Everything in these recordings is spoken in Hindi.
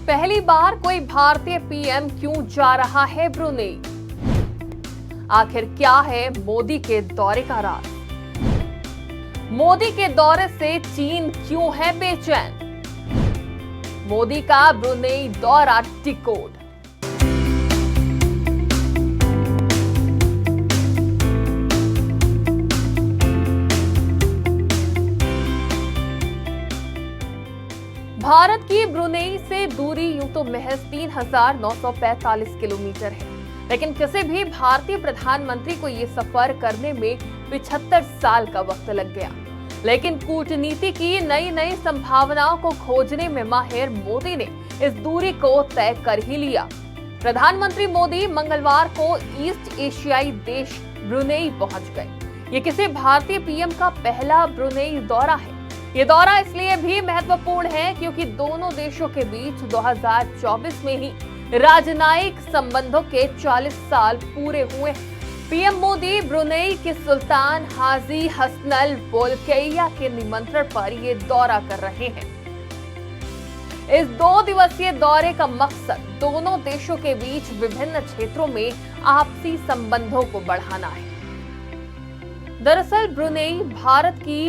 पहली बार कोई भारतीय पीएम क्यों जा रहा है ब्रुनेई? आखिर क्या है मोदी के दौरे का राज? मोदी के दौरे से चीन क्यों है बेचैन? मोदी का ब्रुनेई दौरा डिकोड। भारत की ब्रुनेई से दूरी यूं तो महज 3,945 किलोमीटर है, लेकिन किसी भी भारतीय प्रधानमंत्री को ये सफर करने में 75 साल का वक्त लग गया। लेकिन कूटनीति की नई नई संभावनाओं को खोजने में माहिर मोदी ने इस दूरी को तय कर ही लिया। प्रधानमंत्री मोदी मंगलवार को ईस्ट एशियाई देश ब्रुनेई पहुंच गए। ये किसी भारतीय पीएम का पहला ब्रुनेई दौरा है। ये दौरा इसलिए भी महत्वपूर्ण है क्योंकि दोनों देशों के बीच 2024 में ही राजनयिक संबंधों के 40 साल पूरे हुए हैं। पीएम मोदी ब्रुनेई के सुल्तान हाजी हसनल बोलकिया के निमंत्रण पर ये दौरा कर रहे हैं। इस 2 दिवसीय दौरे का मकसद दोनों देशों के बीच विभिन्न क्षेत्रों में आपसी संबंधों को बढ़ाना है। दरअसल ब्रुनेई भारत की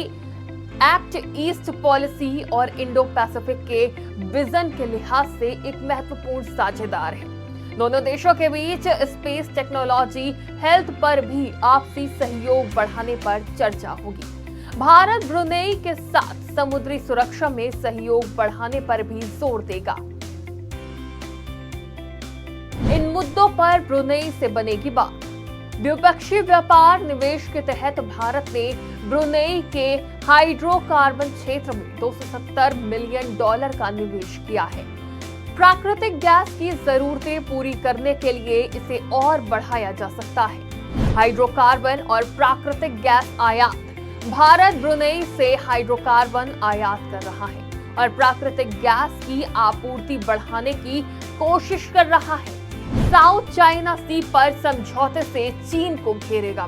एक्ट ईस्ट पॉलिसी और इंडो पैसिफिक के विजन के लिहाज से एक महत्वपूर्ण साझेदार है। दोनों देशों के बीच स्पेस टेक्नोलॉजी, हेल्थ पर भी आपसी सहयोग बढ़ाने पर चर्चा होगी। भारत ब्रुनेई के साथ समुद्री सुरक्षा में सहयोग बढ़ाने पर भी जोर देगा। इन मुद्दों पर ब्रुनेई से बनेगी बात। द्विपक्षीय व्यापार निवेश के तहत भारत ने ब्रुनेई के हाइड्रोकार्बन क्षेत्र में $270 मिलियन का निवेश किया है। प्राकृतिक गैस की जरूरतें पूरी करने के लिए इसे और बढ़ाया जा सकता है। हाइड्रोकार्बन और प्राकृतिक गैस आयात। भारत ब्रुनेई से हाइड्रोकार्बन आयात कर रहा है और प्राकृतिक गैस की आपूर्ति बढ़ाने की कोशिश कर रहा है। साउथ चाइना सी पर समझौते से चीन को घेरेगा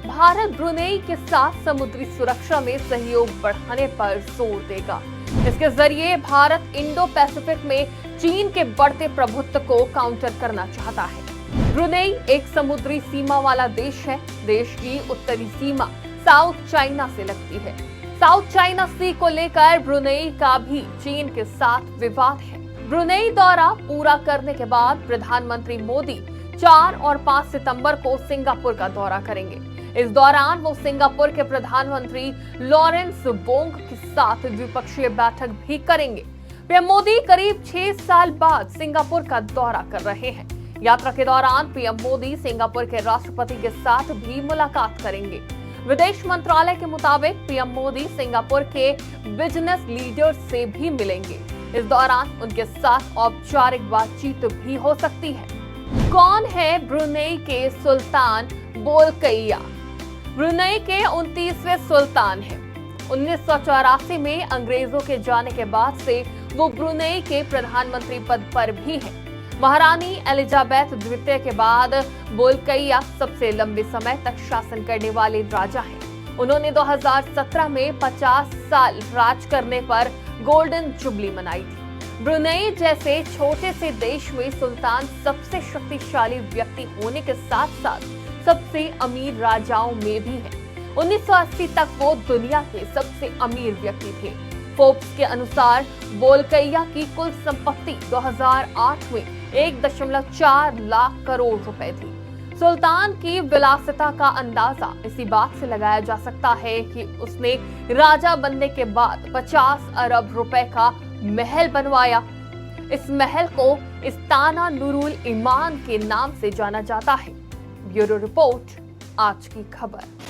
भारत ब्रुनेई के साथ समुद्री सुरक्षा में सहयोग बढ़ाने पर जोर देगा। इसके जरिए भारत इंडो पैसिफिक में चीन के बढ़ते प्रभुत्व को काउंटर करना चाहता है। ब्रुनेई एक समुद्री सीमा वाला देश है। देश की उत्तरी सीमा साउथ चाइना से लगती है। साउथ चाइना सी को लेकर ब्रुनेई का भी चीन के साथ विवाद है। ब्रुनेई दौरा पूरा करने के बाद प्रधानमंत्री मोदी 4 और 5 सितंबर को सिंगापुर का दौरा करेंगे। इस दौरान वो सिंगापुर के प्रधानमंत्री लॉरेंस बोंग के साथ द्विपक्षीय बैठक भी करेंगे। पीएम मोदी करीब 6 साल बाद सिंगापुर का दौरा कर रहे हैं। यात्रा के दौरान पीएम मोदी सिंगापुर के राष्ट्रपति के साथ भी मुलाकात करेंगे। विदेश मंत्रालय के मुताबिक पीएम मोदी सिंगापुर के बिजनेस लीडर्स से भी मिलेंगे। इस दौरान उनके साथ औपचारिक बातचीत भी हो सकती है। कौन है ब्रुनेई के सुल्तान बोलकिया? ब्रुनेई के 29वें सुल्तान हैं। 1984 में अंग्रेजों के जाने के बाद से वो ब्रुनेई के प्रधानमंत्री पद पर भी हैं। महारानी एलिजाबेथ द्वितीय के बाद बोलकिया सबसे लंबे समय तक शासन करने वाले राजा हैं। उन्होंने 2017 में 50 साल राज करने पर गोल्डन जुबली मनाई थी। ब्रुनेई जैसे छोटे से देश में सुल्तान सबसे शक्तिशाली व्यक्ति होने के साथ साथ सबसे अमीर राजाओं में भी है। 1980 तक वो दुनिया के सबसे अमीर व्यक्ति थे। फोर्ब्स के अनुसार बोलकिया की कुल संपत्ति 2008 में 1.4 लाख करोड़ रुपए थी। सुल्तान की विलासिता का अंदाजा इसी बात से लगाया जा सकता है कि उसने राजा बनने के बाद 50 अरब रुपए का महल बनवाया। इस महल को इस्ताना नूरुल ईमान के नाम से जाना जाता है। ब्यूरो रिपोर्ट, आज की खबर।